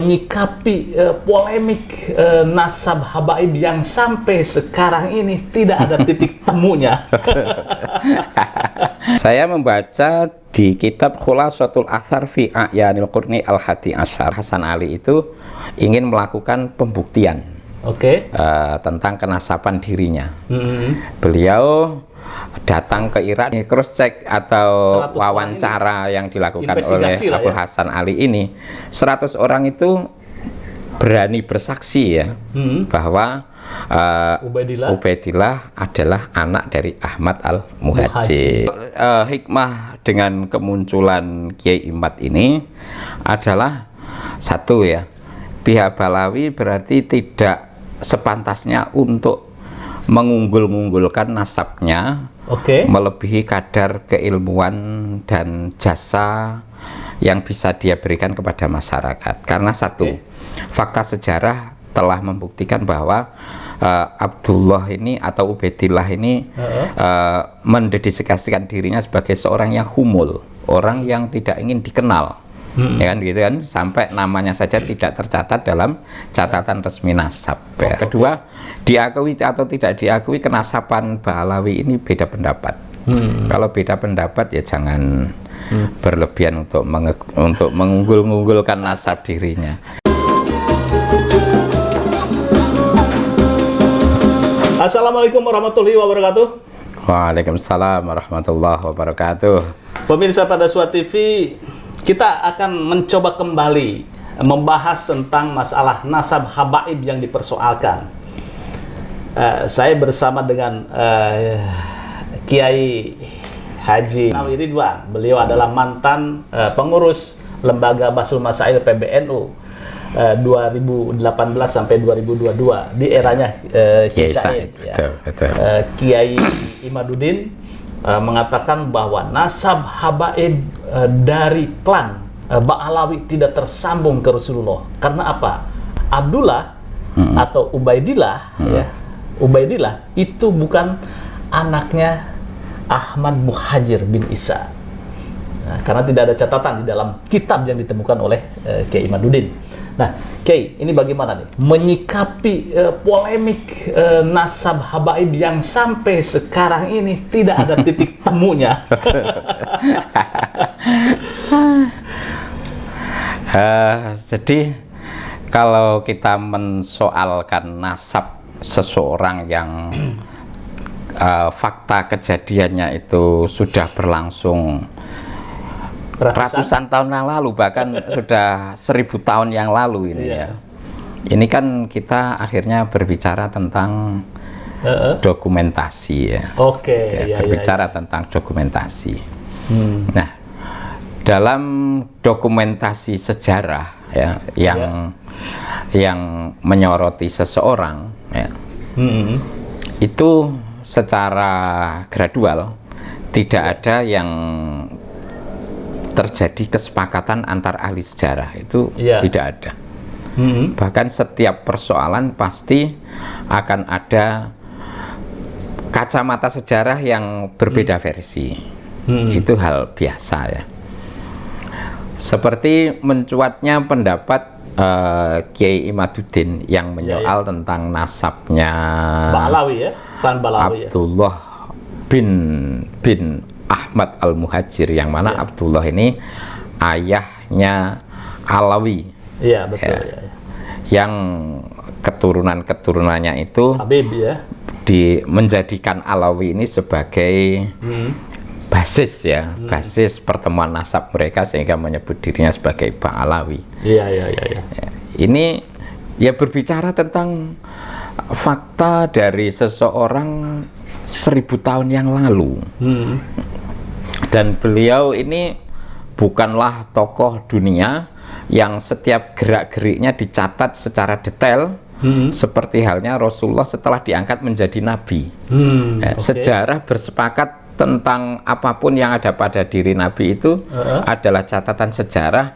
menyikapi polemik nasab habaib yang sampai sekarang ini tidak ada titik temunya. Saya membaca di kitab Khulasatul Athar fi A'yanil Qurni Al-Hadi Asyar, Hasan Ali itu ingin melakukan pembuktian tentang kenasaban dirinya. Beliau datang ke Irak, cross check atau wawancara yang dilakukan oleh Abul Hasan Ali ini, 100 orang itu berani bersaksi ya bahwa Ubaidillah adalah anak dari Ahmad al-Muhajir. Hikmah dengan kemunculan Kiai Imad ini adalah satu ya, pihak Balawi berarti tidak sepantasnya untuk mengunggul-unggulkan nasabnya, melebihi kadar keilmuan dan jasa yang bisa dia berikan kepada masyarakat. Karena satu, fakta sejarah telah membuktikan bahwa Abdullah ini atau Ubaidillah ini mendedikasikan dirinya sebagai seorang yang humul, orang yang tidak ingin dikenal. Ya kan gitu kan, sampai namanya saja tidak tercatat dalam catatan resmi nasab ya. Kedua, diakui atau tidak diakui kenasaban Balawi ini beda pendapat. Kalau beda pendapat ya jangan berlebihan untuk mengunggul-unggulkan nasab dirinya. Assalamualaikum warahmatullahi wabarakatuh. Waalaikumsalam warahmatullahi wabarakatuh. Pemirsa Padasua TV, kita akan mencoba kembali membahas tentang masalah nasab habaib yang dipersoalkan. Saya bersama dengan Kiai Haji Nawi Ridwan. Beliau adalah mantan pengurus Lembaga Basul Masail PBNU 2018 sampai 2022 di eranya Kiai Said. Kiai Imaduddin mengatakan bahwa nasab habaib dari klan Ba'alawi tidak tersambung ke Rasulullah. Karena apa? Abdullah atau Ubaidillah ya, Ubaidillah itu bukan anaknya Ahmad Muhajir bin Isa. Nah, karena tidak ada catatan di dalam kitab yang ditemukan oleh Kiai Imaduddin. Nah, Kiai, ini bagaimana nih menyikapi polemik nasab habaib yang sampai sekarang ini tidak ada titik temunya? Jadi kalau kita mensoalkan nasab seseorang yang fakta kejadiannya itu sudah berlangsung ratusan tahun yang lalu, bahkan sudah 1000 tahun yang lalu ini ya. Ini kan kita akhirnya berbicara tentang dokumentasi ya. Berbicara tentang dokumentasi. Nah, dalam dokumentasi sejarah ya, yang menyoroti seseorang ya, itu secara gradual tidak ada yang terjadi kesepakatan antar ahli sejarah, itu tidak ada. Bahkan setiap persoalan pasti akan ada kacamata sejarah yang berbeda versi. Itu hal biasa ya. Seperti mencuatnya pendapat Kiai Imaduddin yang menyoal tentang nasabnya Ba'alawi ya, klan Ba'alawi Abdullah bin Ahmad al-Muhajir, yang mana Abdullah ini ayahnya Alawi. Iya, betul ya. Yang keturunan-keturunannya itu Habib ya, menjadikan Alawi ini sebagai basis ya, basis pertemuan nasab mereka, sehingga menyebut dirinya sebagai Ba'alawi. Iya. Ini ya berbicara tentang fakta dari seseorang 1000 tahun yang lalu. Dan beliau ini bukanlah tokoh dunia yang setiap gerak-geriknya dicatat secara detail, seperti halnya Rasulullah setelah diangkat menjadi nabi. Sejarah bersepakat tentang apapun yang ada pada diri nabi itu adalah catatan sejarah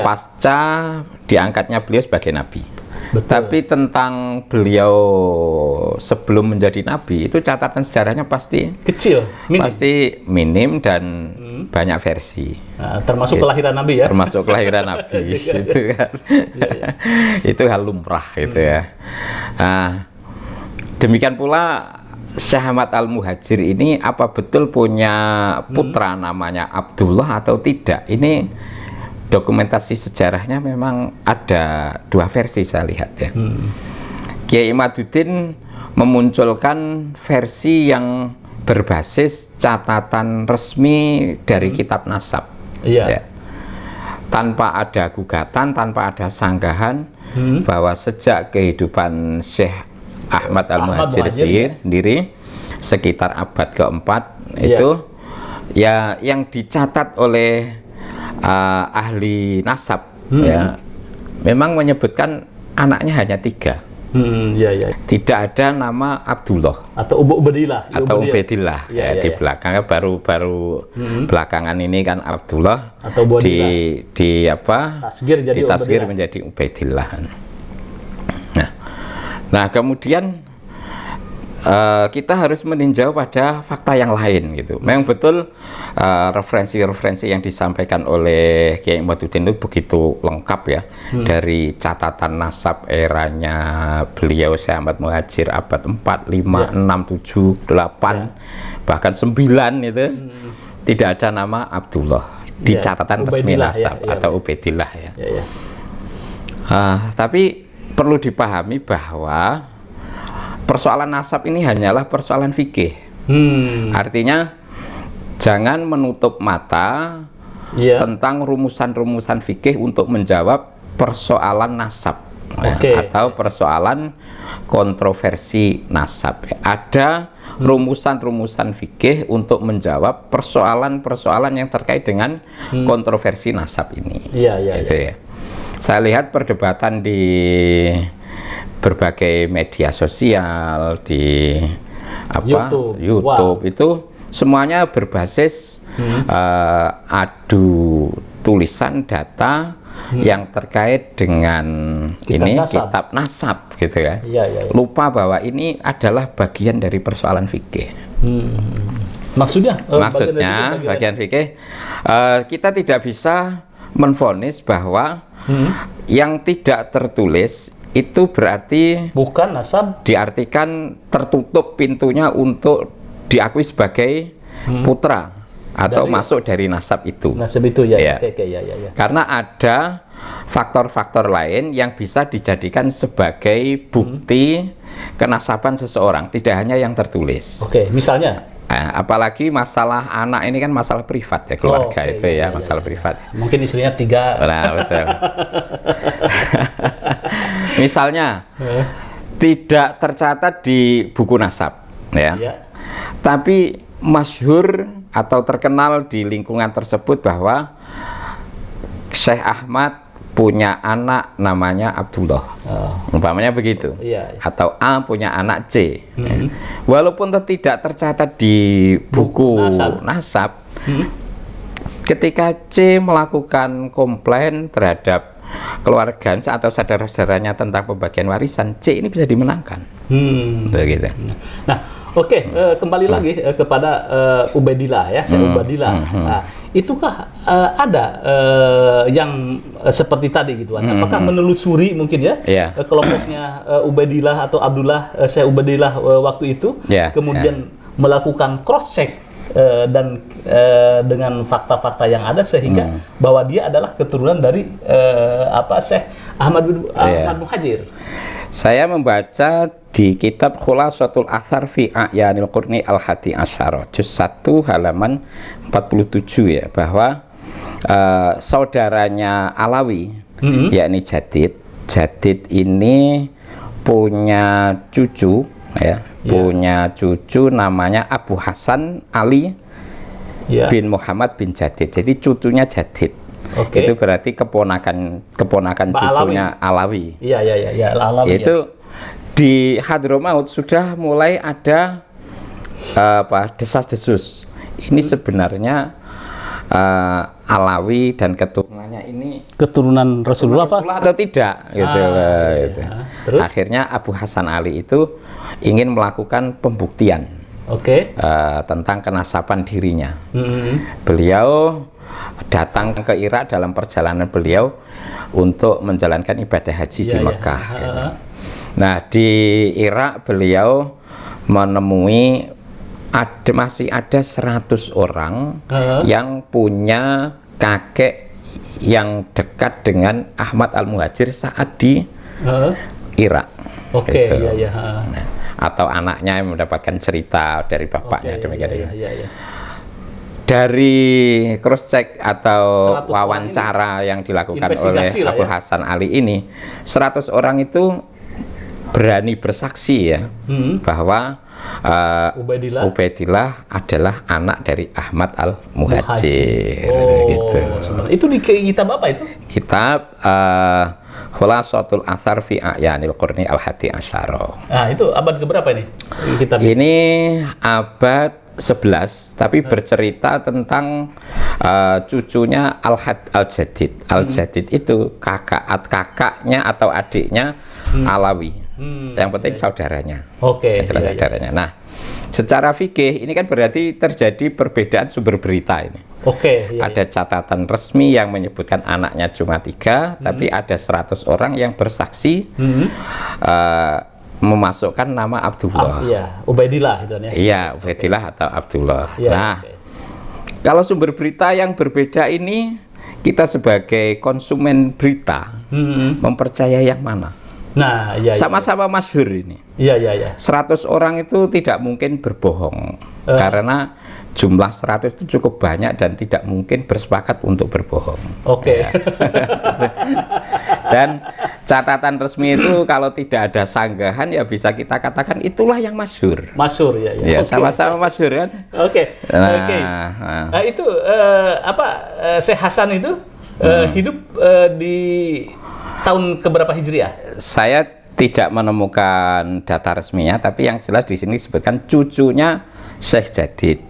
pasca diangkatnya beliau sebagai nabi. Betul. Tapi tentang beliau sebelum menjadi nabi itu catatan sejarahnya pasti kecil, minim. Pasti minim dan banyak versi. Nah, termasuk kelahiran Nabi ya. Termasuk kelahiran Nabi gitu kan. Itu hal lumrah gitu ya. Nah, demikian pula Syekh Ahmad Al-Muhajir ini apa betul punya putra namanya Abdullah atau tidak? Ini dokumentasi sejarahnya memang ada dua versi saya lihat ya. Kiai Imaduddin memunculkan versi yang berbasis catatan resmi dari kitab nasab. Iya. Ya. Tanpa ada gugatan, tanpa ada sanggahan bahwa sejak kehidupan Syekh Ahmad Al-Muhajir sendiri sekitar abad keempat itu ya yang dicatat oleh ahli nasab ya memang menyebutkan anaknya hanya 3. Tidak ada nama Abdullah atau Ubaidillah di belakangnya baru belakangan ini kan Abdullah atau di apa tasghir menjadi Ubaidillah. Nah kemudian kita harus meninjau pada fakta yang lain gitu. Memang betul referensi-referensi yang disampaikan oleh Kiai Imaduddin itu begitu lengkap ya, dari catatan nasab eranya beliau Syekh Ahmad Muhajir abad 4, 5, 6, 7, 8 bahkan 9 itu tidak ada nama Abdullah di catatan resmi nasab atau Ubaidillah ya. Tapi perlu dipahami bahwa persoalan nasab ini hanyalah persoalan fikih. Artinya jangan menutup mata tentang rumusan-rumusan fikih untuk menjawab persoalan nasab atau persoalan kontroversi nasab. Ada rumusan-rumusan fikih untuk menjawab persoalan-persoalan yang terkait dengan kontroversi nasab ini. Ya. Saya lihat perdebatan di berbagai media sosial di YouTube itu semuanya berbasis adu tulisan data yang terkait dengan kitab nasab gitu kan. Lupa bahwa ini adalah bagian dari persoalan fikih. Maksudnya bagian fikih kita tidak bisa menvonis bahwa yang tidak tertulis itu berarti bukan nasab, diartikan tertutup pintunya untuk diakui sebagai putra atau masuk dari nasab itu. Nasab itu ya. Karena ada faktor-faktor lain yang bisa dijadikan sebagai bukti kenasaban seseorang, tidak hanya yang tertulis. Misalnya apalagi masalah anak ini kan masalah privat ya, keluarga masalah privat. Mungkin istrinya 3. Nah, betul. Misalnya tidak tercatat di buku nasab tapi masyhur atau terkenal di lingkungan tersebut bahwa Syekh Ahmad punya anak namanya Abdullah, umpamanya begitu, atau A punya anak C. Walaupun tidak tercatat di buku nasab, ketika C melakukan komplain terhadap keluarganya atau saudara-saudaranya tentang pembagian warisan, C ini bisa dimenangkan. Begitu. Nah, kembali lagi kepada Ubaidillah ya, Syekh Ubaidillah. Nah, itukah ada yang seperti tadi gitu? Apakah menelusuri mungkin ya kelompoknya Ubaidillah atau Abdullah Syekh Ubaidillah waktu itu, kemudian melakukan cross check dan dengan fakta-fakta yang ada sehingga bahwa dia adalah keturunan dari Syekh Ahmad Muhajir. Saya membaca di kitab Khulasatul Athar fi A'yanil Qurni Al-Hadi Asyara juz 1 halaman 47 ya, bahwa saudaranya Alawi yakni Jadid ini punya cucu punya cucu namanya Abu Hasan Ali bin Muhammad bin Jadid. Jadi cucunya Jadid. Itu berarti keponakan cucunya Alawi. Alawi. Itu di Hadramaut sudah mulai ada desas-desus. Ini sebenarnya Alawi dan keturunannya ini keturunan Rasulullah apa? atau tidak gitu. Gitu. Terus? Akhirnya Abu Hasan Ali itu ingin melakukan pembuktian tentang kenasaban dirinya. Beliau datang ke Irak dalam perjalanan beliau untuk menjalankan ibadah haji di Mekah. Gitu. Nah, di Irak beliau menemui masih ada 100 orang yang punya kakek yang dekat dengan Ahmad Al-Muhajir saat di Irak. Gitu. Nah, atau anaknya yang mendapatkan cerita dari bapaknya demikian. Dari cross check atau wawancara yang dilakukan oleh Abu Hasan Ali ini, 100 orang itu berani bersaksi ya bahwa Ubaidillah adalah anak dari Ahmad Al-Muhajir. Gitu. Itu di kitab apa itu? Kitab Khulasatul Athar fi A'yanil Qurni Al-Hadi Asyara. Nah, itu abad keberapa ini? Kitab ini abad 11, tapi bercerita tentang cucunya Al-Jadid. Al-Jadid itu kakaknya atau adiknya Alawi. Yang penting saudaranya. Saudaranya. Nah, secara fikih ini kan berarti terjadi perbedaan sumber berita ini. Ada catatan resmi yang menyebutkan anaknya cuma 3, tapi ada 100 orang yang bersaksi memasukkan nama Abdullah. Ubaidillah itu ya. Iya, Ubaidillah atau Abdullah. Nah, kalau sumber berita yang berbeda ini, kita sebagai konsumen berita mempercaya yang mana? Nah, sama-sama masyhur ini. 100 orang itu tidak mungkin berbohong karena jumlah 100 itu cukup banyak dan tidak mungkin bersepakat untuk berbohong. Dan catatan resmi itu kalau tidak ada sanggahan ya bisa kita katakan itulah yang masyhur. Sama-sama masyhur kan. Itu Syekh Hasan itu hidup di tahun keberapa Hijriah? Saya tidak menemukan data resminya, tapi yang jelas di sini disebutkan cucunya Syekh Jadid.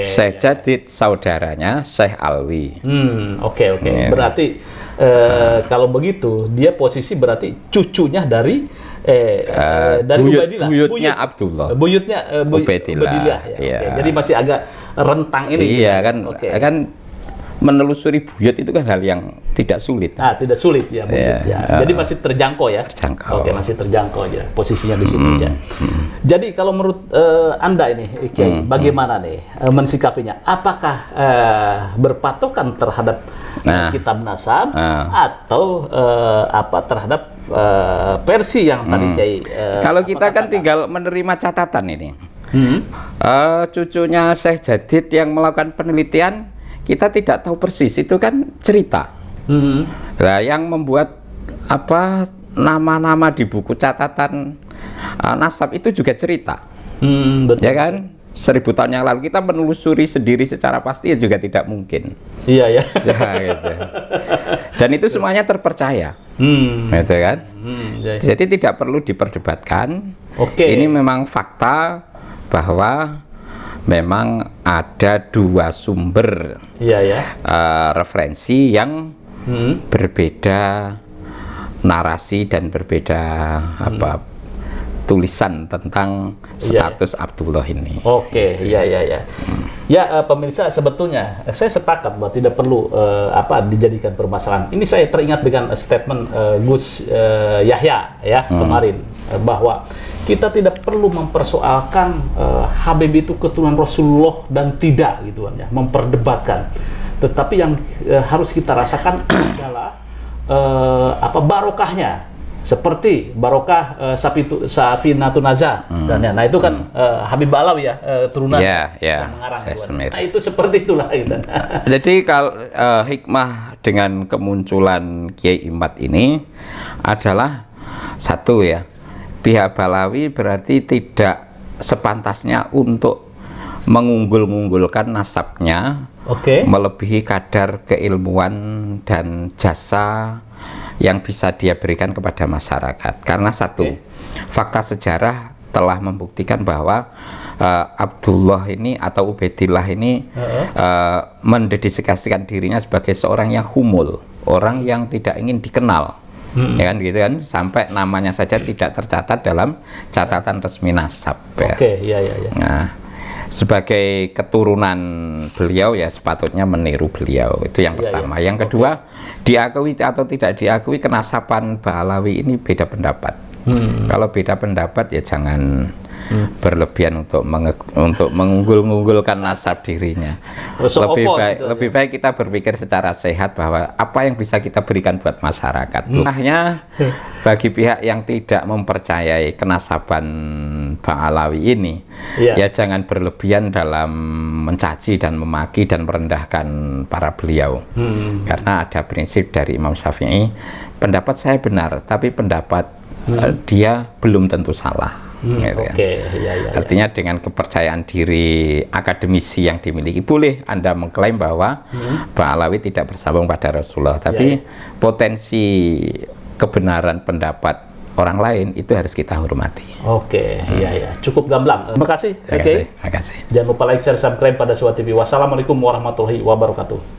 Syekh Jadid saudaranya Syekh Alwi. Berarti kalau begitu dia posisi berarti cucunya dari buyutnya Abdullah. Buyutnya Ubaidillah. Jadi masih agak rentang ini. Kan menelusuri buyut itu kan hal yang tidak sulit. Tidak sulit ya buyut jadi masih terjangkau ya. Masih terjangkau aja posisinya di situ ya. Jadi kalau menurut Anda ini Kiai, bagaimana nih mensikapinya? Apakah berpatokan terhadap kitab nasab atau terhadap versi yang tadi Kiai kalau kita kan tinggal menerima catatan ini. Cucunya Syekh Jadid yang melakukan penelitian, kita tidak tahu persis, itu kan cerita. Nah, yang membuat nama-nama di buku catatan nasab itu juga cerita. Betul. Ya kan? 1000 tahun yang lalu kita menelusuri sendiri secara pasti ya juga tidak mungkin. Gitu. Dan itu semuanya terpercaya. Gitu kan? Jadi tidak perlu diperdebatkan. Ini memang fakta bahwa memang ada 2 sumber referensi yang berbeda narasi dan berbeda tulisan tentang status Abdullah ini. Pemirsa, sebetulnya saya sepakat bahwa tidak perlu dijadikan permasalahan. Ini saya teringat dengan statement Gus Yahya kemarin bahwa kita tidak perlu mempersoalkan Habib itu keturunan Rasulullah dan tidak gitu kan ya, memperdebatkan. Tetapi yang harus kita rasakan adalah barokahnya, seperti barokah Safinatun Nazah dan nah itu kan Habib Alawi turunan yang mengarang nah itu seperti itulah gitu. Jadi kalau hikmah dengan kemunculan Kiai Imad ini adalah satu ya, pihak Balawi berarti tidak sepantasnya untuk mengunggul-unggulkan nasabnya, melebihi kadar keilmuan dan jasa yang bisa dia berikan kepada masyarakat. Karena satu, fakta sejarah telah membuktikan bahwa Abdullah ini atau Ubaidillah ini mendedikasikan dirinya sebagai seorang yang humul, orang yang tidak ingin dikenal. Ya kan gitu kan, sampai namanya saja tidak tercatat dalam catatan resmi nasab ya. Oke, iya. Nah, sebagai keturunan beliau ya sepatutnya meniru beliau, itu yang pertama. Yang kedua, diakui atau tidak diakui kenasaban Ba'alawi ini beda pendapat. Kalau beda pendapat ya jangan berlebihan untuk mengunggul-unggulkan nasab dirinya. Lebih baik kita berpikir secara sehat bahwa apa yang bisa kita berikan buat masyarakat. Makanya bagi pihak yang tidak mempercayai kenasaban Ba'alawi ini, ya jangan berlebihan dalam mencaci dan memaki dan merendahkan para beliau. Karena ada prinsip dari Imam Syafi'i, pendapat saya benar, tapi pendapat dia belum tentu salah. Gitu kan. Artinya dengan kepercayaan diri akademisi yang dimiliki, boleh Anda mengklaim bahwa Ba'alawi tidak bersambung pada Rasulullah, tapi potensi kebenaran pendapat orang lain itu harus kita hormati. Cukup gamblang. Terima kasih. Terima kasih. Jangan lupa like, share, subscribe pada Suwa TV. Wassalamualaikum warahmatullahi wabarakatuh.